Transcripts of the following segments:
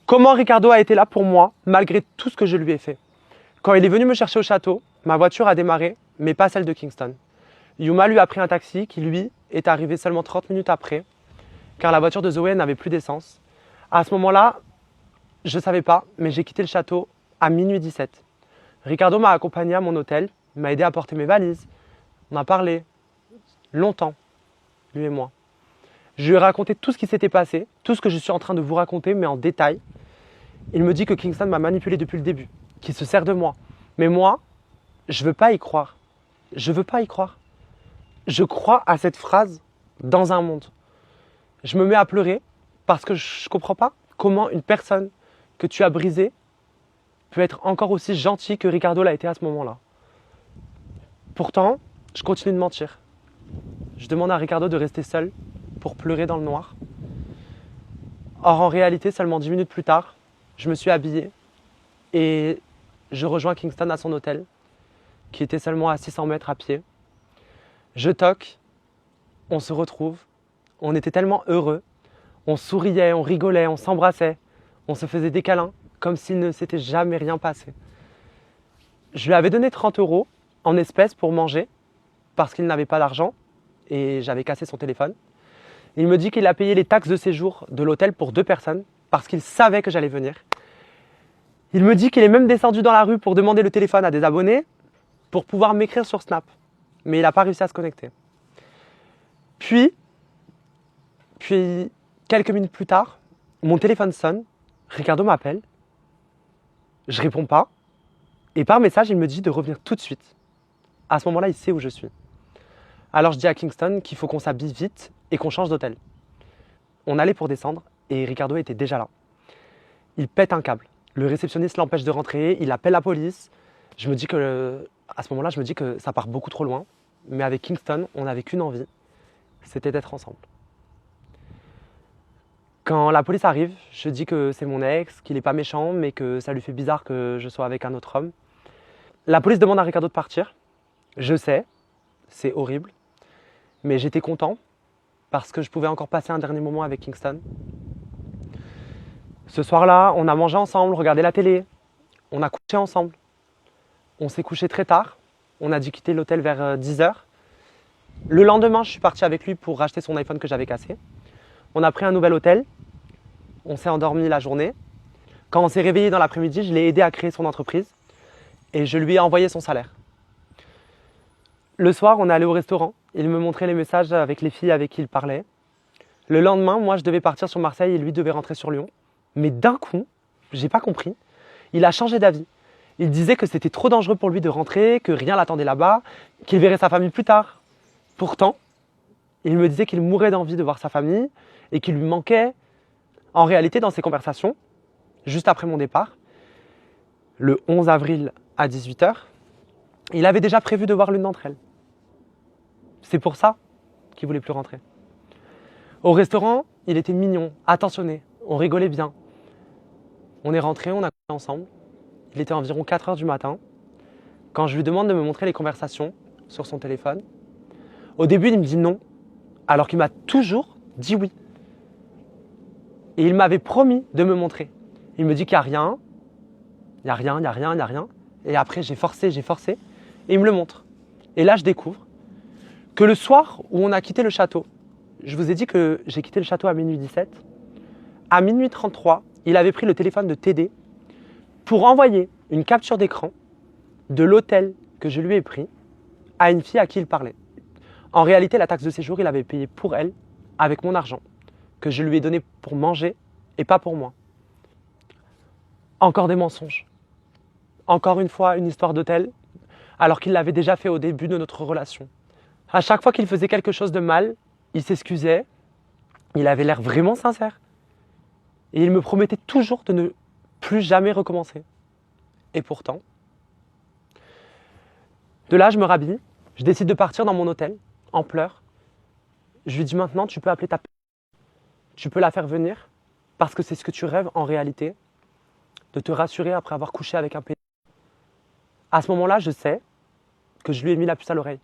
Comment Ricardo a été là pour moi, malgré tout ce que je lui ai fait. Quand il est venu me chercher au château, ma voiture a démarré, mais pas celle de Kingston. Yuma lui a pris un taxi qui, lui, est arrivé seulement 30 minutes après, car la voiture de Zoé n'avait plus d'essence. À ce moment-là, je ne savais pas, mais j'ai quitté le château à minuit 17. Ricardo m'a accompagné à mon hôtel, m'a aidé à porter mes valises. On a parlé longtemps, lui et moi. Je lui ai raconté tout ce qui s'était passé, tout ce que je suis en train de vous raconter, mais en détail. Il me dit que Kingston m'a manipulé depuis le début, qu'il se sert de moi. Mais moi, je ne veux pas y croire. Je ne veux pas y croire. Je crois à cette phrase dans un monde. Je me mets à pleurer parce que je ne comprends pas comment une personne que tu as brisée peut être encore aussi gentil que Ricardo l'a été à ce moment-là. Pourtant, je continue de mentir. Je demande à Ricardo de rester seul pour pleurer dans le noir. Or, en réalité, seulement 10 minutes plus tard, je me suis habillé et je rejoins Kingston à son hôtel, qui était seulement à 600 mètres à pied. Je toque, on se retrouve, on était tellement heureux, on souriait, on rigolait, on s'embrassait, on se faisait des câlins, comme s'il ne s'était jamais rien passé. Je lui avais donné 30 € en espèces pour manger, parce qu'il n'avait pas d'argent, et j'avais cassé son téléphone. Il me dit qu'il a payé les taxes de séjour de l'hôtel pour 2 personnes, parce qu'il savait que j'allais venir. Il me dit qu'il est même descendu dans la rue pour demander le téléphone à des abonnés, pour pouvoir m'écrire sur Snap. Mais il n'a pas réussi à se connecter. Puis, quelques minutes plus tard, mon téléphone sonne, Ricardo m'appelle, je réponds pas, et par message, il me dit de revenir tout de suite. À ce moment-là, il sait où je suis. Alors je dis à Kingston qu'il faut qu'on s'habille vite et qu'on change d'hôtel. On allait pour descendre et Ricardo était déjà là. Il pète un câble. Le réceptionniste l'empêche de rentrer, il appelle la police. À ce moment-là, je me dis que ça part beaucoup trop loin. Mais avec Kingston, on n'avait qu'une envie, c'était d'être ensemble. Quand la police arrive, je dis que c'est mon ex, qu'il n'est pas méchant, mais que ça lui fait bizarre que je sois avec un autre homme. La police demande à Ricardo de partir. Je sais, c'est horrible, mais j'étais content parce que je pouvais encore passer un dernier moment avec Kingston. Ce soir-là, on a mangé ensemble, regardé la télé, on a couché ensemble. On s'est couché très tard, on a dû quitter l'hôtel vers 10 h. Le lendemain, je suis parti avec lui pour racheter son iPhone que j'avais cassé. On a pris un nouvel hôtel, on s'est endormi la journée. Quand on s'est réveillé dans l'après-midi, je l'ai aidé à créer son entreprise et je lui ai envoyé son salaire. Le soir, on est allé au restaurant. Il me montrait les messages avec les filles avec qui il parlait. Le lendemain, moi, je devais partir sur Marseille et lui devait rentrer sur Lyon. Mais d'un coup, j'ai pas compris, il a changé d'avis. Il disait que c'était trop dangereux pour lui de rentrer, que rien l'attendait là-bas, qu'il verrait sa famille plus tard. Pourtant, il me disait qu'il mourait d'envie de voir sa famille et qu'il lui manquait. En réalité, dans ses conversations, juste après mon départ, le 11 avril à 18 h, il avait déjà prévu de voir l'une d'entre elles. C'est pour ça qu'il ne voulait plus rentrer. Au restaurant, il était mignon, attentionné, on rigolait bien. On est rentrés, on a couché ensemble. Il était environ 4 h du matin. Quand je lui demande de me montrer les conversations sur son téléphone, au début, il me dit non, alors qu'il m'a toujours dit oui. Et il m'avait promis de me montrer. Il me dit qu'il n'y a rien, il n'y a rien, il n'y a rien, il n'y a rien. Et après, j'ai forcé, et il me le montre. Et là, je découvre que le soir où on a quitté le château, je vous ai dit que j'ai quitté le château à minuit 17, à minuit 33, il avait pris le téléphone de TD pour envoyer une capture d'écran de l'hôtel que je lui ai pris à une fille à qui il parlait. En réalité, la taxe de séjour, il avait payé pour elle avec mon argent, que je lui ai donné pour manger et pas pour moi. Encore des mensonges. Encore une fois, une histoire d'hôtel, alors qu'il l'avait déjà fait au début de notre relation. À chaque fois qu'il faisait quelque chose de mal, il s'excusait, il avait l'air vraiment sincère. Et il me promettait toujours de ne plus jamais recommencer. Et pourtant, de là, je me rhabille, je décide de partir dans mon hôtel, en pleurs. Je lui dis maintenant, tu peux appeler ta p***, tu peux la faire venir, parce que c'est ce que tu rêves en réalité, de te rassurer après avoir couché avec un p***. À ce moment-là, je sais que je lui ai mis la puce à l'oreille.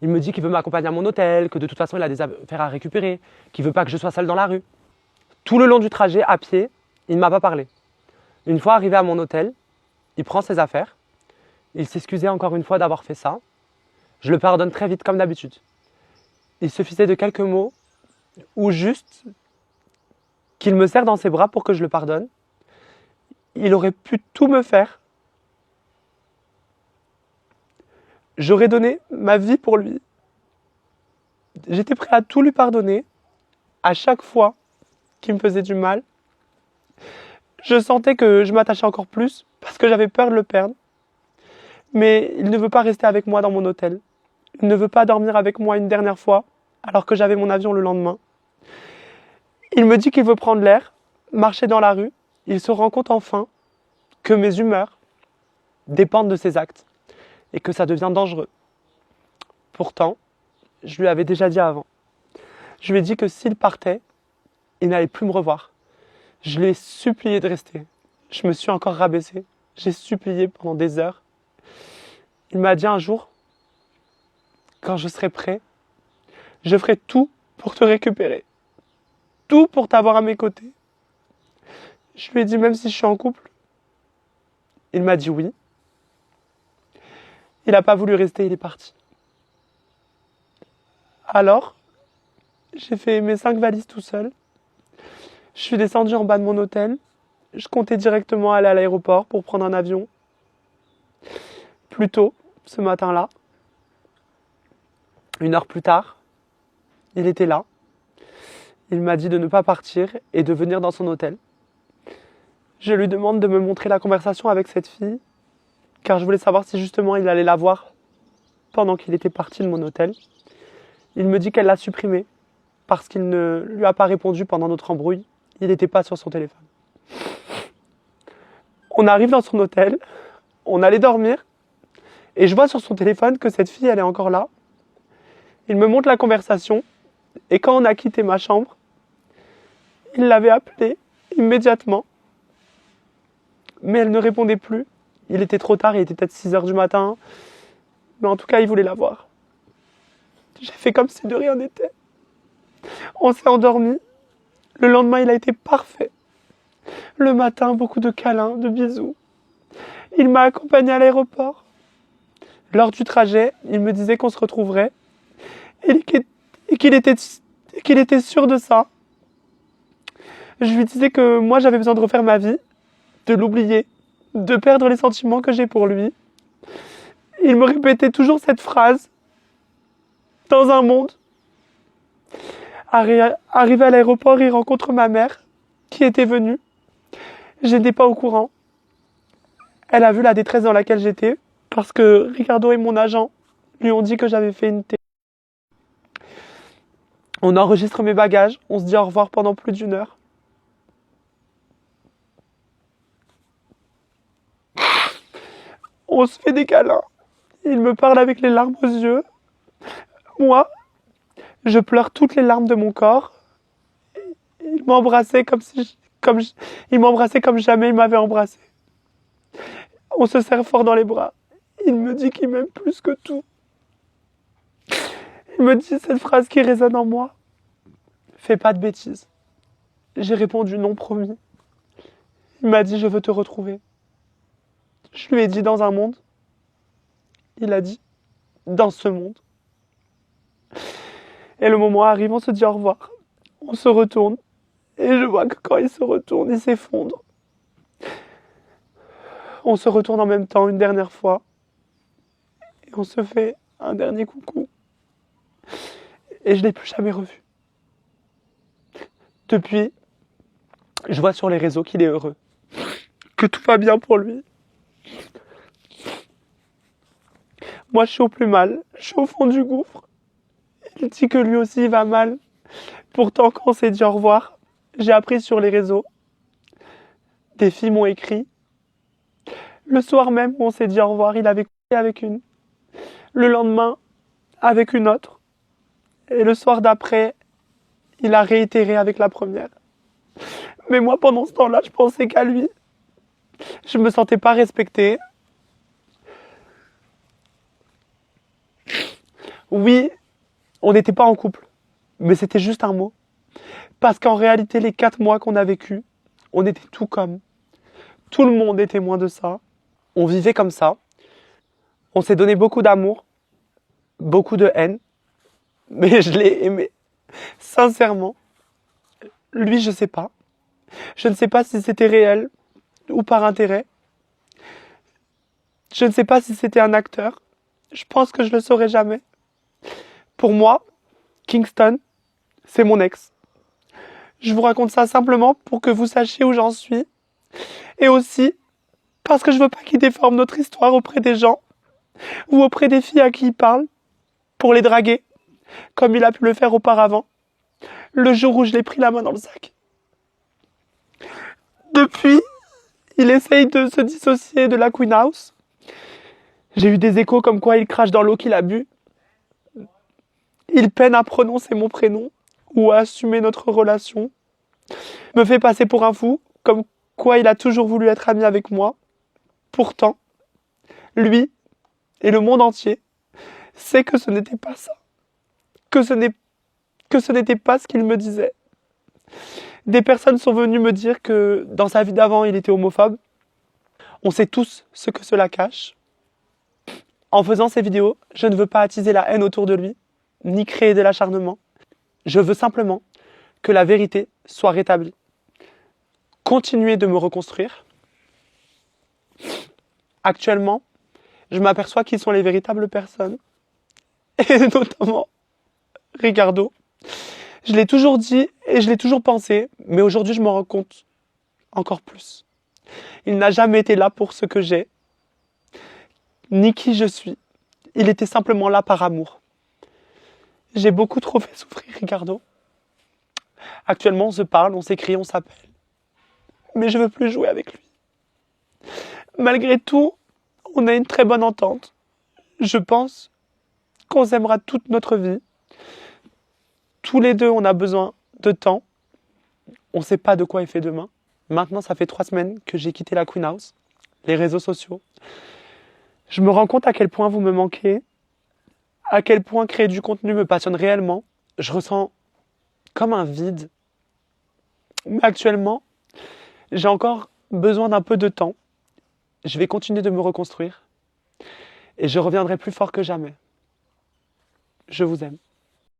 Il me dit qu'il veut m'accompagner à mon hôtel, que de toute façon, il a des affaires à récupérer, qu'il ne veut pas que je sois seul dans la rue. Tout le long du trajet, à pied, Il ne m'a pas parlé. Une fois arrivé à mon hôtel, il prend ses affaires. Il s'excusait encore une fois d'avoir fait ça. Je le pardonne très vite comme d'habitude. Il suffisait de quelques mots ou juste qu'il me serre dans ses bras pour que je le pardonne. Il aurait pu tout me faire. J'aurais donné ma vie pour lui. J'étais prêt à tout lui pardonner. À chaque fois qu'il me faisait du mal, je sentais que je m'attachais encore plus parce que j'avais peur de le perdre. Mais il ne veut pas rester avec moi dans mon hôtel. Il ne veut pas dormir avec moi une dernière fois alors que j'avais mon avion le lendemain. Il me dit qu'il veut prendre l'air, marcher dans la rue. Il se rend compte enfin que mes humeurs dépendent de ses actes et que ça devient dangereux. Pourtant, je lui avais déjà dit avant. Je lui ai dit que s'il partait, il n'allait plus me revoir. Je lui ai supplié de rester. Je me suis encore rabaissé. J'ai supplié pendant des heures. Il m'a dit un jour, quand je serai prêt, je ferai tout pour te récupérer. Tout pour t'avoir à mes côtés. Je lui ai dit même si je suis en couple. Il m'a dit oui. Il n'a pas voulu rester, il est parti. Alors, j'ai fait mes 5 valises tout seul. Je suis descendu en bas de mon hôtel. Je comptais directement aller à l'aéroport pour prendre un avion. Plus tôt, ce matin-là, 1 heure plus tard, il était là. Il m'a dit de ne pas partir et de venir dans son hôtel. Je lui demande de me montrer la conversation avec cette fille, car je voulais savoir si justement il allait la voir pendant qu'il était parti de mon hôtel. Il me dit qu'elle l'a supprimée parce qu'il ne lui a pas répondu pendant notre embrouille. Il n'était pas sur son téléphone. On arrive dans son hôtel, on allait dormir, et je vois sur son téléphone que cette fille, elle est encore là. Il me montre la conversation, et quand on a quitté ma chambre, il l'avait appelée immédiatement, mais elle ne répondait plus. Il était trop tard, il était peut-être 6 heures du matin, mais en tout cas, il voulait la voir. J'ai fait comme si de rien n'était. On s'est endormi. Le lendemain, il a été parfait. Le matin, beaucoup de câlins, de bisous. Il m'a accompagné à l'aéroport. Lors du trajet, il me disait qu'on se retrouverait et qu'il était sûr de ça. Je lui disais que moi, j'avais besoin de refaire ma vie, de l'oublier, de perdre les sentiments que j'ai pour lui. Il me répétait toujours cette phrase. Dans un monde. Arrivé à l'aéroport, il rencontre ma mère, qui était venue. Je n'étais pas au courant. Elle a vu la détresse dans laquelle j'étais, parce que Ricardo et mon agent lui ont dit que j'avais fait une On enregistre mes bagages, on se dit au revoir pendant plus d'1 heure. On se fait des câlins. Il me parle avec les larmes aux yeux. Moi, je pleure toutes les larmes de mon corps. Il m'embrassait il m'embrassait comme jamais il m'avait embrassé. On se serre fort dans les bras. Il me dit qu'il m'aime plus que tout. Il me dit cette phrase qui résonne en moi. Fais pas de bêtises. J'ai répondu non, promis. Il m'a dit je veux te retrouver. Je lui ai dit dans un monde. Il a dit dans ce monde. Et le moment arrive, on se dit au revoir. On se retourne. Et je vois que quand il se retourne, il s'effondre. On se retourne en même temps une dernière fois. Et on se fait un dernier coucou. Et je ne l'ai plus jamais revu. Depuis, je vois sur les réseaux qu'il est heureux. Que tout va bien pour lui. Moi, je suis au plus mal. Je suis au fond du gouffre. Il dit que lui aussi, il va mal. Pourtant, quand on s'est dit au revoir, j'ai appris sur les réseaux. Des filles m'ont écrit. Le soir même où on s'est dit au revoir, il avait couché avec une. Le lendemain, avec une autre. Et le soir d'après, il a réitéré avec la première. Mais moi, pendant ce temps-là, je pensais qu'à lui. Je me sentais pas respectée. Oui, on n'était pas en couple. Mais c'était juste un mot. Parce qu'en réalité, les 4 mois qu'on a vécu, On était tout comme. Tout le monde est témoin de ça. On vivait comme ça. On s'est donné beaucoup d'amour, beaucoup de haine. Mais je l'ai aimé. Sincèrement. Lui, je sais pas. Je ne sais pas si c'était réel ou par intérêt. Je ne sais pas si c'était un acteur. Je pense que je le saurai jamais. Pour moi, Kingston, c'est mon ex. Je vous raconte ça simplement pour que vous sachiez où j'en suis. Et aussi parce que je veux pas qu'il déforme notre histoire auprès des gens ou auprès des filles à qui il parle pour les draguer, comme il a pu le faire auparavant, le jour où je l'ai pris la main dans le sac. Depuis, il essaye de se dissocier de la Queen House. J'ai eu des échos comme quoi il crache dans l'eau qu'il a bu. Il peine à prononcer mon prénom ou à assumer notre relation. Me fait passer pour un fou, comme quoi il a toujours voulu être ami avec moi. Pourtant, lui et le monde entier sait que ce n'était pas ça. Que ce n'était pas ce qu'il me disait. Des personnes sont venues me dire que dans sa vie d'avant, il était homophobe. On sait tous ce que cela cache. En faisant ces vidéos, je ne veux pas attiser la haine autour de lui, ni créer de l'acharnement. Je veux simplement que la vérité soit rétablie. Continuer de me reconstruire. Actuellement, je m'aperçois qui sont les véritables personnes. Et notamment Ricardo. Je l'ai toujours dit et je l'ai toujours pensé, mais aujourd'hui je m'en rends compte encore plus. Il n'a jamais été là pour ce que j'ai, ni qui je suis. Il était simplement là par amour. J'ai beaucoup trop fait souffrir Ricardo. Actuellement on se parle, on s'écrit, on s'appelle. Mais je veux plus jouer avec lui. Malgré tout, on a une très bonne entente. Je pense qu'on s'aimera toute notre vie. Tous les deux, on a besoin de temps. On ne sait pas de quoi il fait demain. Maintenant, ça fait 3 semaines que j'ai quitté la Queen House, les réseaux sociaux. Je me rends compte à quel point vous me manquez, à quel point créer du contenu me passionne réellement. Je ressens comme un vide. Mais actuellement, j'ai encore besoin d'un peu de temps. Je vais continuer de me reconstruire et je reviendrai plus fort que jamais. Je vous aime.